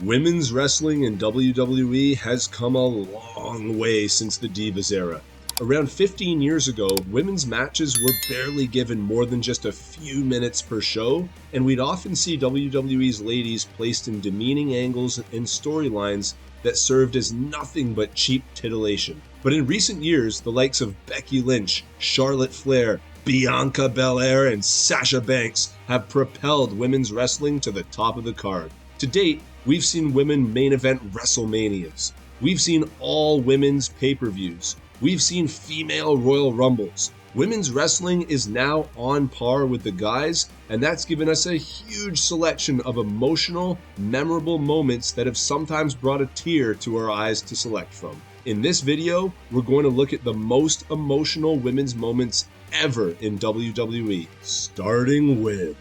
Women's wrestling in WWE has come a long way since the Divas era. Around 15 years ago, women's matches were barely given more than just a few minutes per show, and we'd often see WWE's ladies placed in demeaning angles and storylines that served as nothing but cheap titillation. But in recent years, the likes of Becky Lynch, Charlotte Flair, Bianca, Belair, and Sasha Banks have propelled women's wrestling to the top of the card. To date, we've seen women main event Wrestlemanias. We've seen all women's pay-per-views. We've seen female Royal Rumbles. Women's wrestling is now on par with the guys, and that's given us a huge selection of emotional, memorable moments that have sometimes brought a tear to our eyes to select from. In this video, we're going to look at the most emotional women's moments ever in WWE, starting with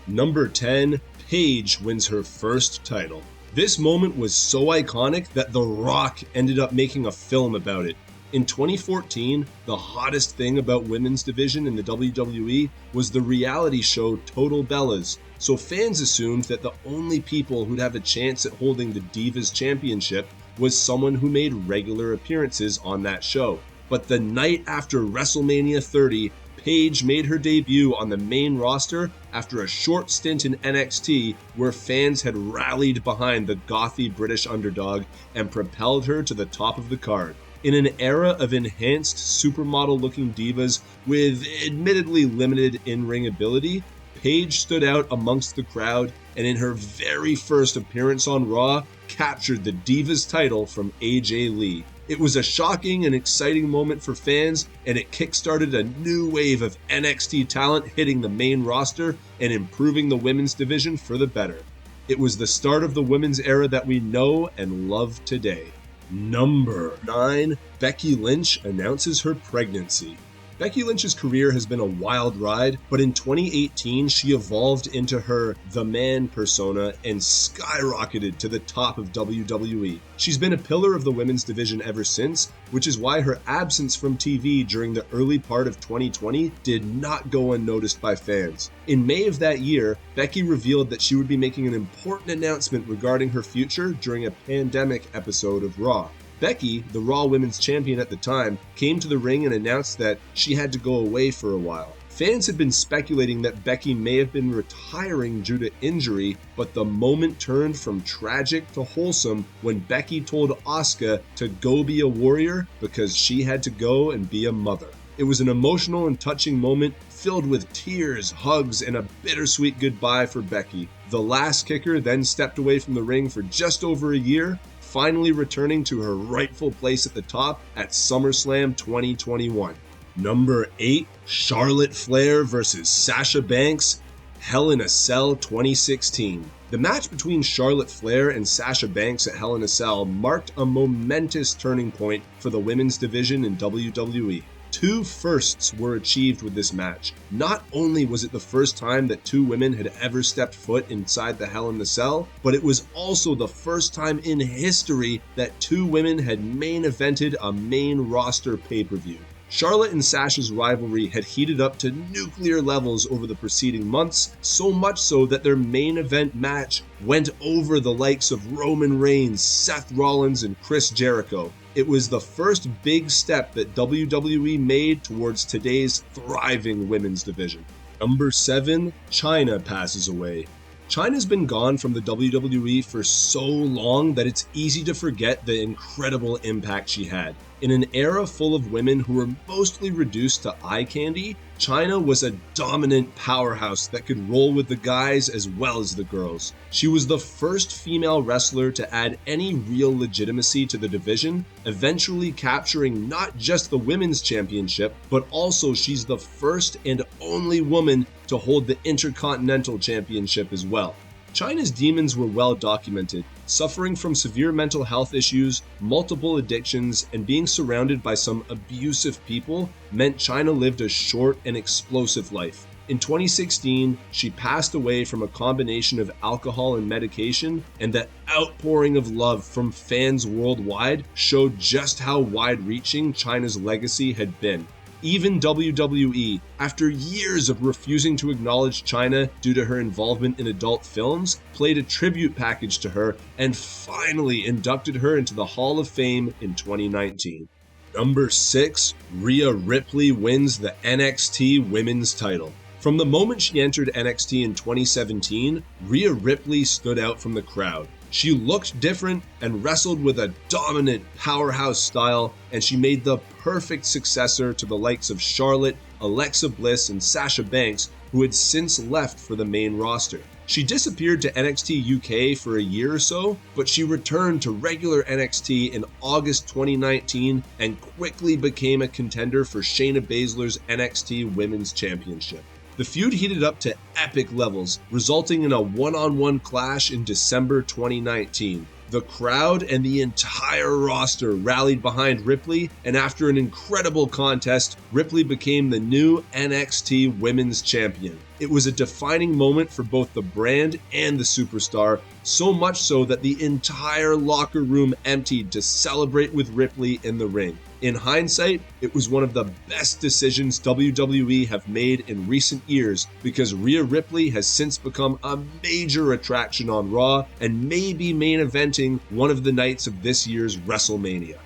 number 10, Paige wins her first title. This moment was so iconic that The Rock ended up making a film about it. In 2014, the hottest thing about women's division in the WWE was the reality show Total Bellas, so fans assumed that the only people who'd have a chance at holding the Divas Championship was someone who made regular appearances on that show. But the night after WrestleMania 30, Paige made her debut on the main roster after a short stint in NXT where fans had rallied behind the gothy British underdog and propelled her to the top of the card. In an era of enhanced supermodel-looking divas with admittedly limited in-ring ability, Paige stood out amongst the crowd and in her very first appearance on Raw, captured the Divas title from AJ Lee. It was a shocking and exciting moment for fans, and it kickstarted a new wave of NXT talent hitting the main roster and improving the women's division for the better. It was the start of the women's era that we know and love today. Number 9, Becky Lynch announces her pregnancy. Becky Lynch's career has been a wild ride, but in 2018 she evolved into her The Man persona and skyrocketed to the top of WWE. She's been a pillar of the women's division ever since, which is why her absence from TV during the early part of 2020 did not go unnoticed by fans. In May of that year, Becky revealed that she would be making an important announcement regarding her future during a pandemic episode of Raw. Becky, the Raw Women's Champion at the time, came to the ring and announced that she had to go away for a while. Fans had been speculating that Becky may have been retiring due to injury, but the moment turned from tragic to wholesome when Becky told Asuka to go be a warrior because she had to go and be a mother. It was an emotional and touching moment filled with tears, hugs, and a bittersweet goodbye for Becky. The last kicker then stepped away from the ring for just over a year, finally returning to her rightful place at the top at SummerSlam 2021. Number 8, Charlotte Flair versus Sasha Banks, Hell in a Cell 2016. The match between Charlotte Flair and Sasha Banks at Hell in a Cell marked a momentous turning point for the women's division in WWE. Two firsts were achieved with this match. Not only was it the first time that two women had ever stepped foot inside the Hell in the Cell, but it was also the first time in history that two women had main evented a main roster pay-per-view. Charlotte and Sasha's rivalry had heated up to nuclear levels over the preceding months, so much so that their main event match went over the likes of Roman Reigns, Seth Rollins, and Chris Jericho. It was the first big step that WWE made towards today's thriving women's division. Number 7, Chyna passes away. Chyna's been gone from the WWE for so long that it's easy to forget the incredible impact she had. In an era full of women who were mostly reduced to eye candy, Chyna was a dominant powerhouse that could roll with the guys as well as the girls. She was the first female wrestler to add any real legitimacy to the division, eventually capturing not just the women's championship, but also she's the first and only woman to hold the Intercontinental Championship as well. Chyna's demons were well documented. Suffering from severe mental health issues, multiple addictions, and being surrounded by some abusive people meant Chyna lived a short and explosive life. In 2016, she passed away from a combination of alcohol and medication, and that outpouring of love from fans worldwide showed just how wide-reaching Chyna's legacy had been. Even WWE, after years of refusing to acknowledge Chyna due to her involvement in adult films, played a tribute package to her and finally inducted her into the Hall of Fame in 2019. Number 6, Rhea Ripley wins the NXT Women's title. From the moment she entered NXT in 2017, Rhea Ripley stood out from the crowd. She looked different and wrestled with a dominant powerhouse style, and she made the perfect successor to the likes of Charlotte, Alexa Bliss, and Sasha Banks, who had since left for the main roster. She disappeared to NXT UK for a year or so, but she returned to regular NXT in August 2019 and quickly became a contender for Shayna Baszler's NXT Women's Championship. The feud heated up to epic levels, resulting in a one-on-one clash in December 2019. The crowd and the entire roster rallied behind Ripley, and after an incredible contest, Ripley became the new NXT Women's Champion. It was a defining moment for both the brand and the superstar, so much so that the entire locker room emptied to celebrate with Ripley in the ring. In hindsight, it was one of the best decisions WWE have made in recent years because Rhea Ripley has since become a major attraction on Raw and may be main eventing one of the nights of this year's WrestleMania.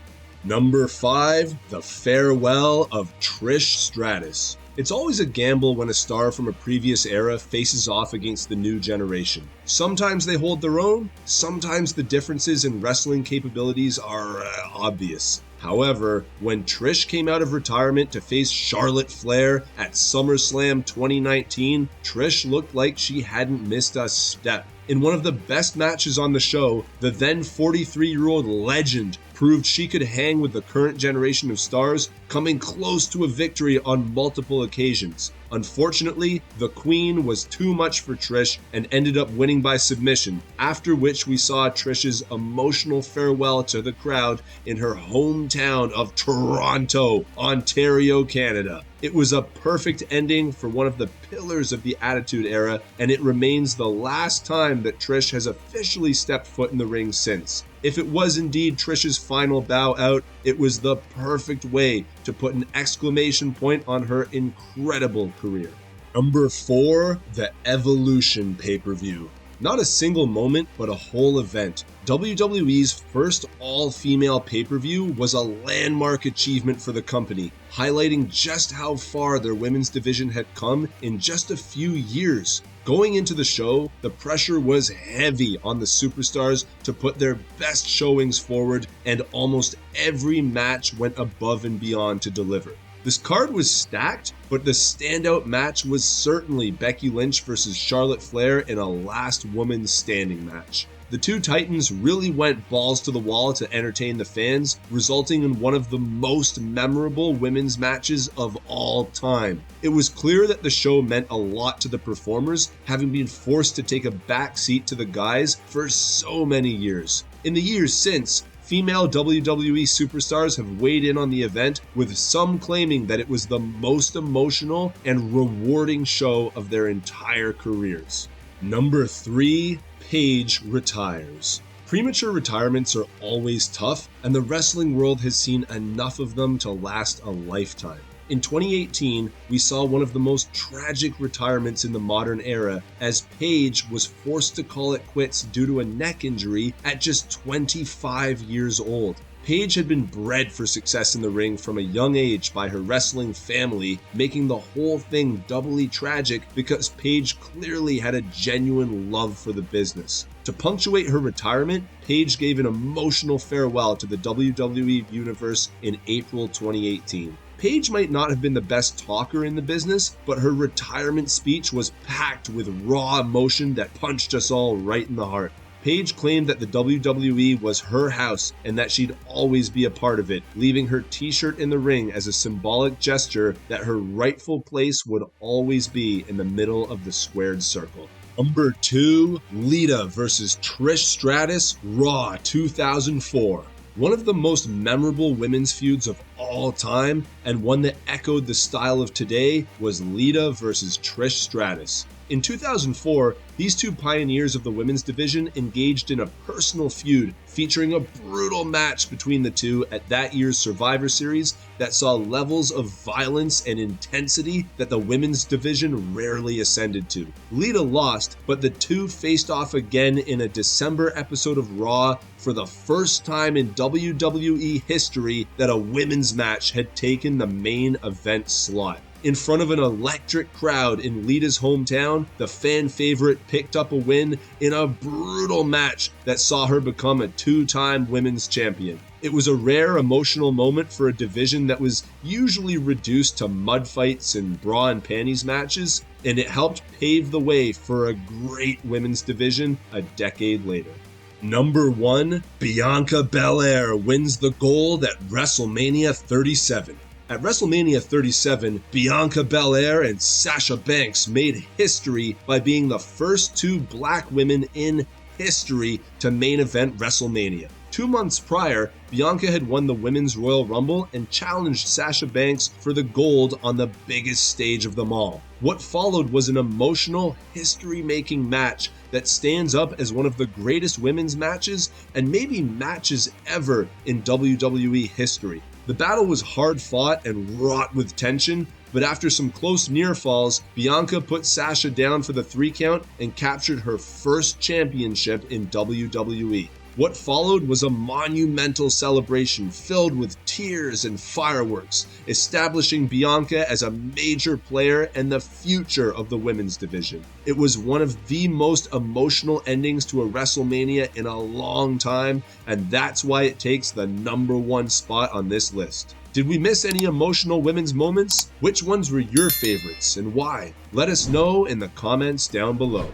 Number 5, the farewell of Trish Stratus. It's always a gamble when a star from a previous era faces off against the new generation. Sometimes they hold their own, sometimes the differences in wrestling capabilities are obvious. However, when Trish came out of retirement to face Charlotte Flair at SummerSlam 2019, Trish looked like she hadn't missed a step. In one of the best matches on the show, the then 43-year-old legend proved she could hang with the current generation of stars, coming close to a victory on multiple occasions. Unfortunately, the Queen was too much for Trish and ended up winning by submission, after which we saw Trish's emotional farewell to the crowd in her hometown of Toronto, Ontario, Canada. It was a perfect ending for one of the pillars of the Attitude Era, and it remains the last time that Trish has officially stepped foot in the ring since. If it was indeed Trish's final bow out, it was the perfect way to put an exclamation point on her incredible career. Number 4, the Evolution pay-per-view. Not a single moment, but a whole event. WWE's first all-female pay-per-view was a landmark achievement for the company, highlighting just how far their women's division had come in just a few years. Going into the show, the pressure was heavy on the superstars to put their best showings forward, and almost every match went above and beyond to deliver. This card was stacked, but the standout match was certainly Becky Lynch versus Charlotte Flair in a last woman standing match. The two titans really went balls to the wall to entertain the fans, resulting in one of the most memorable women's matches of all time. It was clear that the show meant a lot to the performers, having been forced to take a back seat to the guys for so many years. In the years since, female WWE superstars have weighed in on the event, with some claiming that it was the most emotional and rewarding show of their entire careers. Number 3, Paige retires. Premature retirements are always tough, and the wrestling world has seen enough of them to last a lifetime. In 2018, we saw one of the most tragic retirements in the modern era, as Paige was forced to call it quits due to a neck injury at just 25 years old. Paige had been bred for success in the ring from a young age by her wrestling family, making the whole thing doubly tragic because Paige clearly had a genuine love for the business. To punctuate her retirement, Paige gave an emotional farewell to the WWE Universe in April 2018. Paige might not have been the best talker in the business, but her retirement speech was packed with raw emotion that punched us all right in the heart. Paige claimed that the WWE was her house and that she'd always be a part of it, leaving her t-shirt in the ring as a symbolic gesture that her rightful place would always be in the middle of the squared circle. Number 2, Lita versus Trish Stratus, Raw 2004. One of the most memorable women's feuds of all time, and one that echoed the style of today was Lita versus Trish Stratus. In 2004, these two pioneers of the women's division engaged in a personal feud featuring a brutal match between the two at that year's Survivor Series that saw levels of violence and intensity that the women's division rarely ascended to. Lita lost, but the two faced off again in a December episode of Raw for the first time in WWE history that a women's match had taken the main event slot. In front of an electric crowd in Lita's hometown, the fan favorite picked up a win in a brutal match that saw her become a two-time women's champion. It was a rare emotional moment for a division that was usually reduced to mud fights and bra and panties matches, and it helped pave the way for a great women's division a decade later. Number 1, Bianca Belair wins the gold at WrestleMania 37. At WrestleMania 37, Bianca Belair and Sasha Banks made history by being the first two black women in history to main event WrestleMania. 2 months prior, Bianca had won the Women's Royal Rumble and challenged Sasha Banks for the gold on the biggest stage of them all. What followed was an emotional, history-making match that stands up as one of the greatest women's matches and maybe matches ever in WWE history. The battle was hard fought and wrought with tension, but after some close near falls, Bianca put Sasha down for the 3 count and captured her first championship in WWE. What followed was a monumental celebration filled with tears and fireworks, establishing Bianca as a major player and the future of the women's division. It was one of the most emotional endings to a WrestleMania in a long time, and that's why it takes the number 1 spot on this list. Did we miss any emotional women's moments? Which ones were your favorites and why? Let us know in the comments down below.